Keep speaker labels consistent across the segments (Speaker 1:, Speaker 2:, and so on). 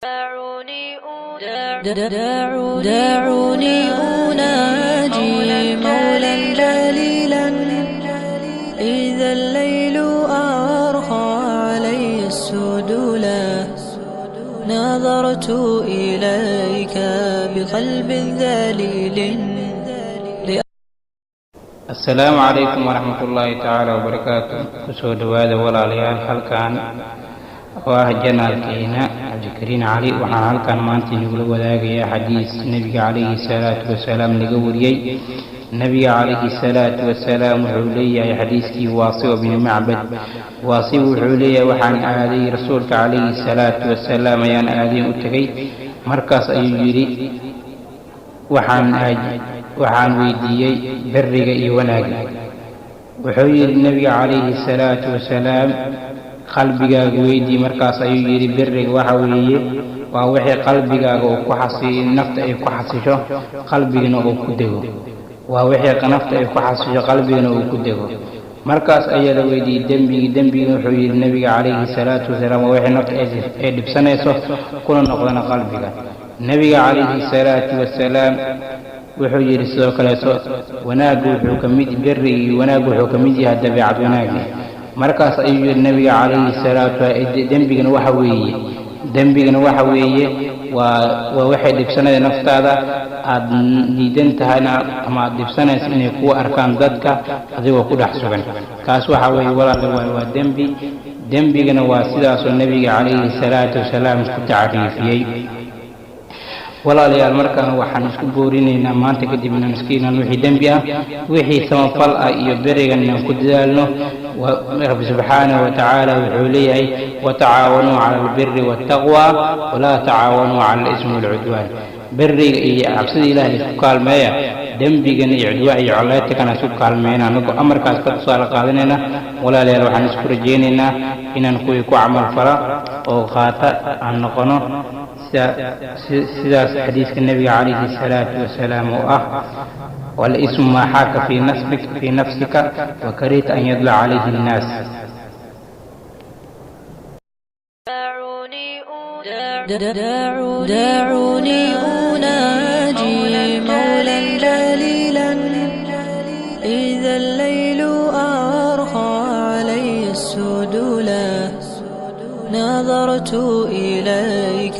Speaker 1: دعوني أناجي مولا جليلا إذا الليل أرخى علي السدولا نظرت إليك بقلب ذليل.
Speaker 2: السلام عليكم ورحمة الله تعالى وبركاته. كسود هذا ولا ليال حلقان وهجنا الكينا الذكرين علي وحنا حلقان ما أنت نقول وذاك يا حديث النبي عليه الصلاة والسلام لقولي النبي عليه الصلاة والسلام حولي يا حديث كي واصي بن معبد واصي حولي وحن علي رسولك عليه الصلاة والسلام يا آدي أتقي مركز أيجري waxaan weydiiyey beriga iyo wanaaga. wuxuu yidhi nebiga calayhi salaatu wasalaam qalbigaaga weydii. markaas ayuu yidhi beriga waxa weeye waa wixii qalbigaaga uu ku xasiyo, nafta ay ku xasisho qalbigana uu ku dego. waa wixii nafta ay ku xasisho qalbigana uu ku dego. markaas ayaa la weydiiyey dembigina wuxuu yidhi nebiga calayhi salaatu wasalaam waa wixii nafta ay dhibsanayso kuna noqdana qalbiga. nebiga calayhi salaatu wasalaam wuxuu yidhi sidoo kaleeto wanaaggu wuxuu ka mid berrigi wanaaggu wuxuu ka mid yahay dabeecad wanaagga. markaas ayuu yidhi nebiga calayhi salaatu dembigana waxa weeye waa waxay dhibsanaya naftaada aad diidan tahayna ama aad dhibsanaysa inay kugu arkaan dadka adigoo ku dhex sugan. kaas waxa weeye walaalayaal waa dembigana waa sidaasoo nebiga calayhi salaatu wasalaam isku tacriifiyey. walaalayaal markaan waxaan isku boorinaynaa maanta kadib inaan iskiinaan wixii dembi ah wixii samafal ah iyo berigan inaan ku dadaalno. rabbi subxaanahu watacaala wuxuu leeyahay watacaawanuu cala albiri waataqwa walaa tacaawanuu cala alismi walcudwaan. beriga iyo cabsida ilaahay isku kaalmeeya, dembigan iyo cudwaa iyo coleetikana isku kaalmeeyna. anagoo amarkaas ka tusaale qaadanayna walaalayaal waxaan isku rajaynaynaa inaan kuwii ku camal fala oo qaata aan noqono sidaas xadiiska nebiga calayhi salaatu wasalaam oo ah والاسم ما حاك في نفسك وكرهت أن يدل عليه الناس.
Speaker 1: دعوني أناجي مولا جليلا إذا الليل أرخى علي السدولا نظرت إليك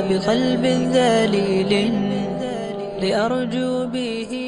Speaker 1: بقلب ذليل لأرجو به